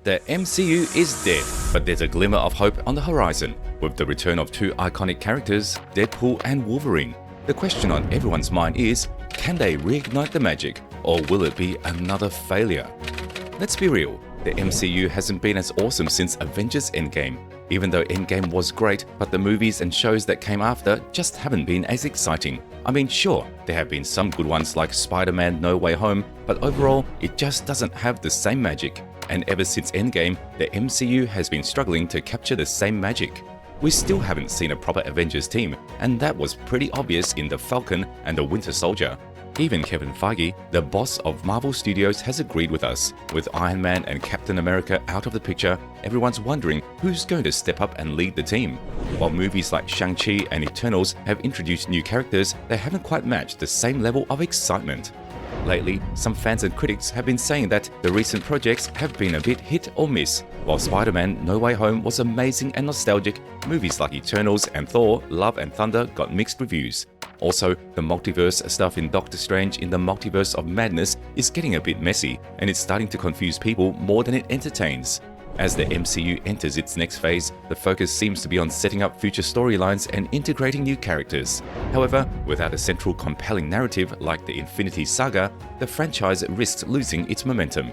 The MCU is dead, but there's a glimmer of hope on the horizon. With the return of two iconic characters, Deadpool and Wolverine, the question on everyone's mind is, can they reignite the magic, or will it be another failure? Let's be real, the MCU hasn't been as awesome since Avengers Endgame. Even though Endgame was great, but the movies and shows that came after just haven't been as exciting. I mean, sure, there have been some good ones like Spider-Man No Way Home, but overall, it just doesn't have the same magic. And ever since Endgame, the MCU has been struggling to capture the same magic. We still haven't seen a proper Avengers team, and that was pretty obvious in The Falcon and the Winter Soldier. Even Kevin Feige, the boss of Marvel Studios, has agreed with us. With Iron Man and Captain America out of the picture, everyone's wondering who's going to step up and lead the team. While movies like Shang-Chi and Eternals have introduced new characters, they haven't quite matched the same level of excitement. Lately, some fans and critics have been saying that the recent projects have been a bit hit or miss. While Spider-Man No Way Home was amazing and nostalgic, movies like Eternals and Thor: Love and Thunder got mixed reviews. Also, the multiverse stuff in Doctor Strange in the Multiverse of Madness is getting a bit messy, and it's starting to confuse people more than it entertains. As the MCU enters its next phase, the focus seems to be on setting up future storylines and integrating new characters. However, without a central compelling narrative like the Infinity Saga, the franchise risks losing its momentum.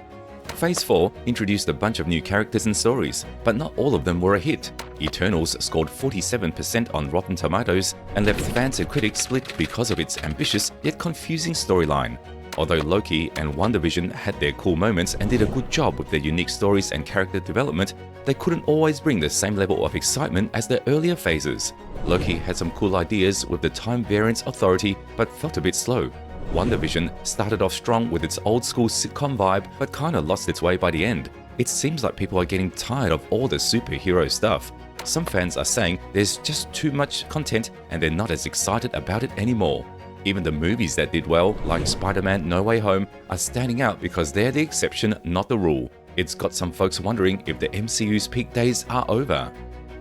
Phase 4 introduced a bunch of new characters and stories, but not all of them were a hit. Eternals scored 47% on Rotten Tomatoes and left fans and critics split because of its ambitious yet confusing storyline. Although Loki and WandaVision had their cool moments and did a good job with their unique stories and character development, they couldn't always bring the same level of excitement as the earlier phases. Loki had some cool ideas with the Time Variance Authority, but felt a bit slow. WandaVision started off strong with its old-school sitcom vibe, but kinda lost its way by the end. It seems like people are getting tired of all the superhero stuff. Some fans are saying there's just too much content and they're not as excited about it anymore. Even the movies that did well, like Spider-Man No Way Home, are standing out because they're the exception, not the rule. It's got some folks wondering if the MCU's peak days are over.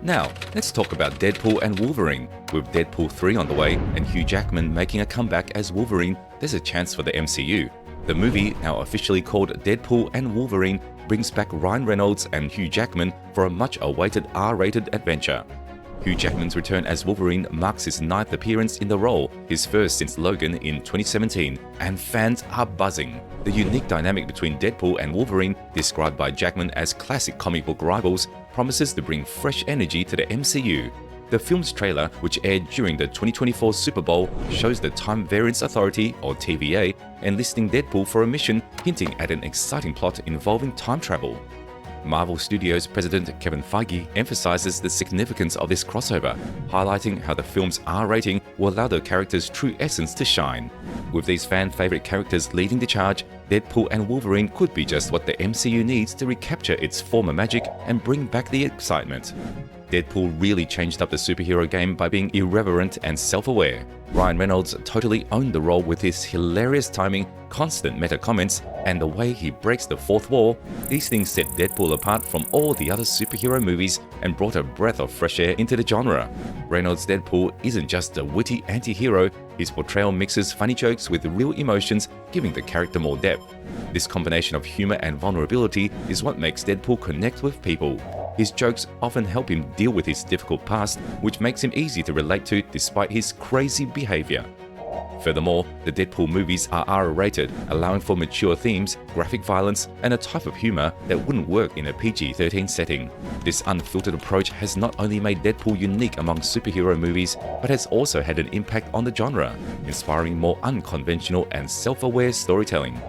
Now, let's talk about Deadpool and Wolverine. With Deadpool 3 on the way and Hugh Jackman making a comeback as Wolverine, there's a chance for the MCU. The movie, now officially called Deadpool and Wolverine, brings back Ryan Reynolds and Hugh Jackman for a much-awaited R-rated adventure. Hugh Jackman's return as Wolverine marks his 9th appearance in the role, his first since Logan in 2017, and fans are buzzing. The unique dynamic between Deadpool and Wolverine, described by Jackman as classic comic book rivals, promises to bring fresh energy to the MCU. The film's trailer, which aired during the 2024 Super Bowl, shows the Time Variance Authority, or TVA, enlisting Deadpool for a mission, hinting at an exciting plot involving time travel. Marvel Studios president Kevin Feige emphasizes the significance of this crossover, highlighting how the film's R rating will allow the character's true essence to shine. With these fan-favorite characters leading the charge, Deadpool and Wolverine could be just what the MCU needs to recapture its former magic and bring back the excitement. Deadpool really changed up the superhero game by being irreverent and self-aware. Ryan Reynolds totally owned the role with his hilarious timing, constant meta comments, and the way he breaks the fourth wall. These things set Deadpool apart from all the other superhero movies and brought a breath of fresh air into the genre. Reynolds' Deadpool isn't just a witty anti-hero, his portrayal mixes funny jokes with real emotions, giving the character more depth. This combination of humor and vulnerability is what makes Deadpool connect with people. His jokes often help him deal with his difficult past, which makes him easy to relate to despite his crazy behavior. Furthermore, the Deadpool movies are R-rated, allowing for mature themes, graphic violence, and a type of humor that wouldn't work in a PG-13 setting. This unfiltered approach has not only made Deadpool unique among superhero movies, but has also had an impact on the genre, inspiring more unconventional and self-aware storytelling.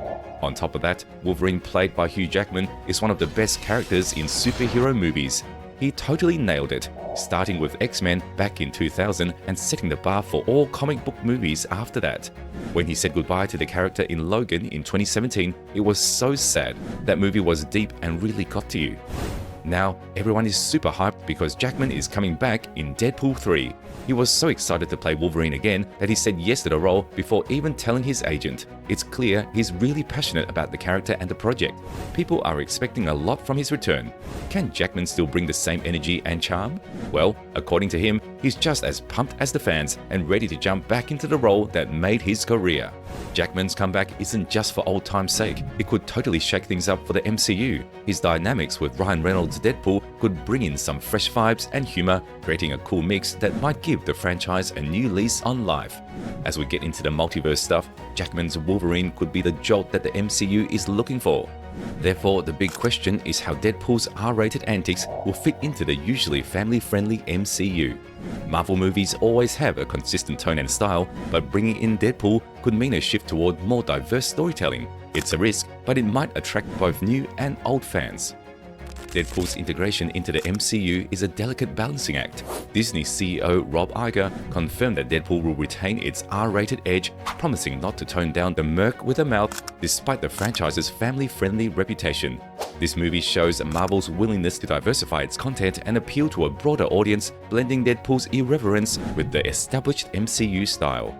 On top of that, Wolverine, played by Hugh Jackman, is one of the best characters in superhero movies. He totally nailed it, starting with X-Men back in 2000 and setting the bar for all comic book movies after that. When he said goodbye to the character in Logan in 2017, it was so sad. That movie was deep and really got to you. Now, everyone is super hyped because Jackman is coming back in Deadpool 3. He was so excited to play Wolverine again that he said yes to the role before even telling his agent. it's clear he's really passionate about the character and the project. People are expecting a lot from his return. Can Jackman still bring the same energy and charm? Well, according to him, he's just as pumped as the fans and ready to jump back into the role that made his career. Jackman's comeback isn't just for old time's sake, it could totally shake things up for the MCU. His dynamics with Ryan Reynolds' Deadpool could bring in some fresh vibes and humor, creating a cool mix that might give the franchise a new lease on life. As we get into the multiverse stuff, Jackman's Wolverine could be the jolt that the MCU is looking for. Therefore, the big question is how Deadpool's R-rated antics will fit into the usually family-friendly MCU. Marvel movies always have a consistent tone and style, but bringing in Deadpool could mean a shift toward more diverse storytelling. It's a risk, but it might attract both new and old fans. Deadpool's integration into the MCU is a delicate balancing act. Disney CEO Rob Iger confirmed that Deadpool will retain its R-rated edge, promising not to tone down the merc with a mouth despite the franchise's family-friendly reputation. This movie shows Marvel's willingness to diversify its content and appeal to a broader audience, blending Deadpool's irreverence with the established MCU style.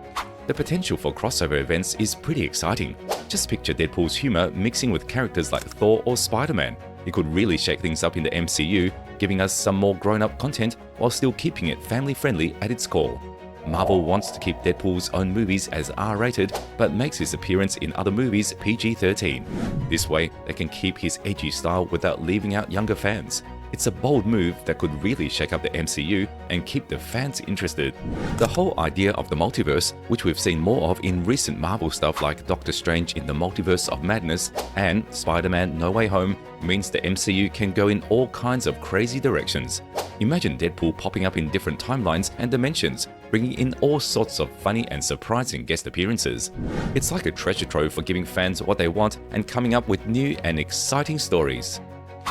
The potential for crossover events is pretty exciting. Just picture Deadpool's humor mixing with characters like Thor or Spider-Man. It could really shake things up in the MCU, giving us some more grown-up content while still keeping it family-friendly at its core. Marvel wants to keep Deadpool's own movies as R-rated, but makes his appearance in other movies PG-13. This way, they can keep his edgy style without leaving out younger fans. It's a bold move that could really shake up the MCU and keep the fans interested. The whole idea of the multiverse, which we've seen more of in recent Marvel stuff like Doctor Strange in the Multiverse of Madness and Spider-Man No Way Home, means the MCU can go in all kinds of crazy directions. Imagine Deadpool popping up in different timelines and dimensions, bringing in all sorts of funny and surprising guest appearances. It's like a treasure trove for giving fans what they want and coming up with new and exciting stories.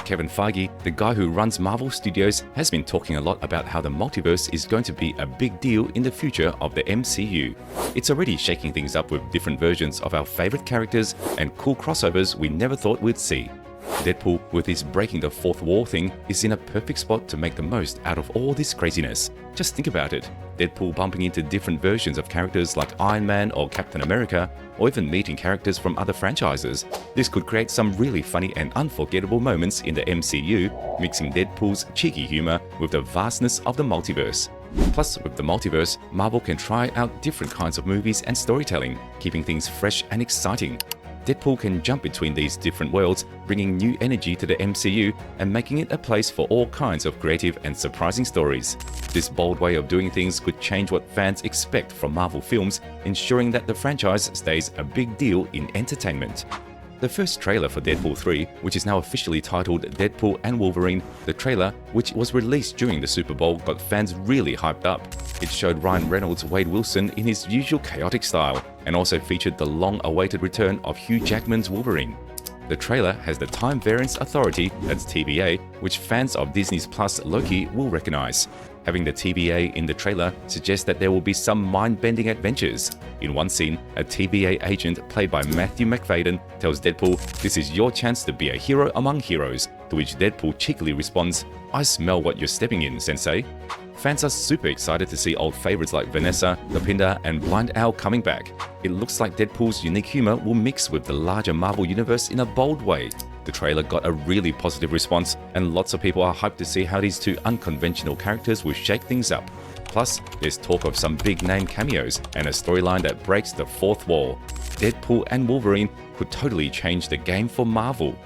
Kevin Feige, the guy who runs Marvel Studios, has been talking a lot about how the multiverse is going to be a big deal in the future of the MCU. It's already shaking things up with different versions of our favorite characters and cool crossovers we never thought we'd see. Deadpool, with his breaking the fourth wall thing, is in a perfect spot to make the most out of all this craziness. Just think about it. Deadpool bumping into different versions of characters like Iron Man or Captain America, or even meeting characters from other franchises. This could create some really funny and unforgettable moments in the MCU, mixing Deadpool's cheeky humor with the vastness of the multiverse. Plus, with the multiverse, Marvel can try out different kinds of movies and storytelling, keeping things fresh and exciting. Deadpool can jump between these different worlds, bringing new energy to the MCU and making it a place for all kinds of creative and surprising stories. This bold way of doing things could change what fans expect from Marvel films, ensuring that the franchise stays a big deal in entertainment. The first trailer for Deadpool 3, which is now officially titled Deadpool and Wolverine, the trailer, which was released during the Super Bowl, got fans really hyped up. It showed Ryan Reynolds' Wade Wilson in his usual chaotic style, and also featured the long-awaited return of Hugh Jackman's Wolverine. The trailer has the Time Variance Authority, that's TVA, which fans of Disney's Plus Loki will recognize. Having the TVA in the trailer suggests that there will be some mind-bending adventures. In one scene, a TVA agent played by Matthew McFadden tells Deadpool, "This is your chance to be a hero among heroes," to which Deadpool cheekily responds, "I smell what you're stepping in, Sensei." Fans are super excited to see old favorites like Vanessa, Lupinda, and Blind Owl coming back. It looks like Deadpool's unique humor will mix with the larger Marvel universe in a bold way. The trailer got a really positive response, and lots of people are hyped to see how these two unconventional characters will shake things up. Plus, there's talk of some big-name cameos and a storyline that breaks the fourth wall. Deadpool and Wolverine could totally change the game for Marvel.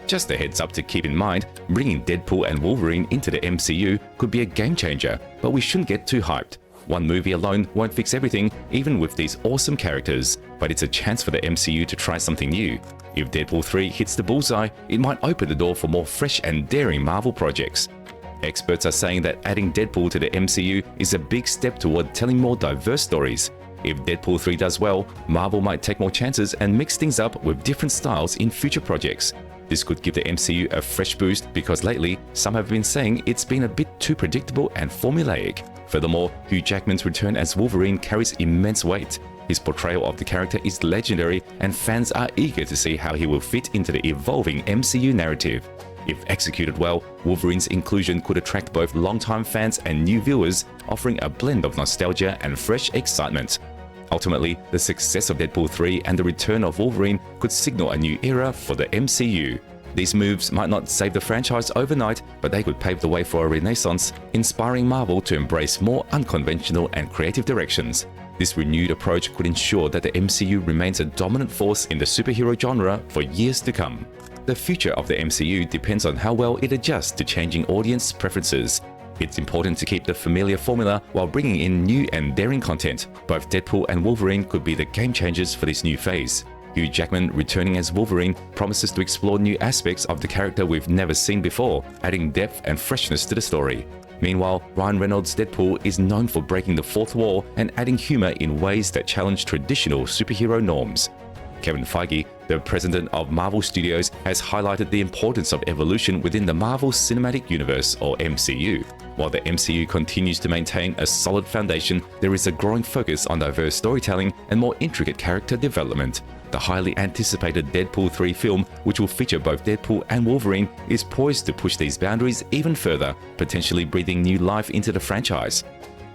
Just a heads up to keep in mind, bringing Deadpool and Wolverine into the MCU could be a game changer, but we shouldn't get too hyped. One movie alone won't fix everything, even with these awesome characters, but it's a chance for the MCU to try something new. If Deadpool 3 hits the bullseye, it might open the door for more fresh and daring Marvel projects. Experts are saying that adding Deadpool to the MCU is a big step toward telling more diverse stories. If Deadpool 3 does well, Marvel might take more chances and mix things up with different styles in future projects. This could give the MCU a fresh boost because lately, some have been saying it's been a bit too predictable and formulaic. Furthermore, Hugh Jackman's return as Wolverine carries immense weight. His portrayal of the character is legendary, and fans are eager to see how he will fit into the evolving MCU narrative. If executed well, Wolverine's inclusion could attract both longtime fans and new viewers, offering a blend of nostalgia and fresh excitement. Ultimately, the success of Deadpool 3 and the return of Wolverine could signal a new era for the MCU. These moves might not save the franchise overnight, but they could pave the way for a renaissance, inspiring Marvel to embrace more unconventional and creative directions. This renewed approach could ensure that the MCU remains a dominant force in the superhero genre for years to come. The future of the MCU depends on how well it adjusts to changing audience preferences. It's important to keep the familiar formula while bringing in new and daring content. Both Deadpool and Wolverine could be the game changers for this new phase. Hugh Jackman returning as Wolverine promises to explore new aspects of the character we've never seen before, adding depth and freshness to the story. Meanwhile, Ryan Reynolds' Deadpool is known for breaking the fourth wall and adding humor in ways that challenge traditional superhero norms. Kevin Feige, the president of Marvel Studios, has highlighted the importance of evolution within the Marvel Cinematic Universe, or MCU. While the MCU continues to maintain a solid foundation, there is a growing focus on diverse storytelling and more intricate character development. The highly anticipated Deadpool 3 film, which will feature both Deadpool and Wolverine, is poised to push these boundaries even further, potentially breathing new life into the franchise.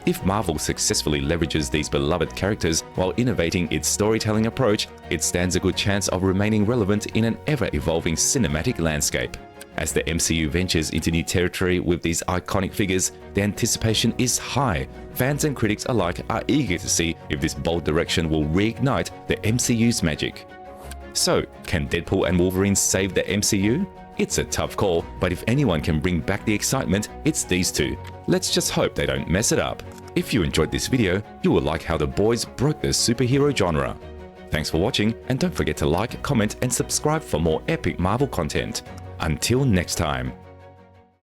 If Marvel successfully leverages these beloved characters while innovating its storytelling approach, it stands a good chance of remaining relevant in an ever-evolving cinematic landscape. As the MCU ventures into new territory with these iconic figures, the anticipation is high. Fans and critics alike are eager to see if this bold direction will reignite the MCU's magic. So, can Deadpool and Wolverine save the MCU? It's a tough call, but if anyone can bring back the excitement, it's these two. Let's just hope they don't mess it up. If you enjoyed this video, you will like how the boys broke the superhero genre. Thanks for watching, and don't forget to like, comment, and subscribe for more epic Marvel content. Until next time.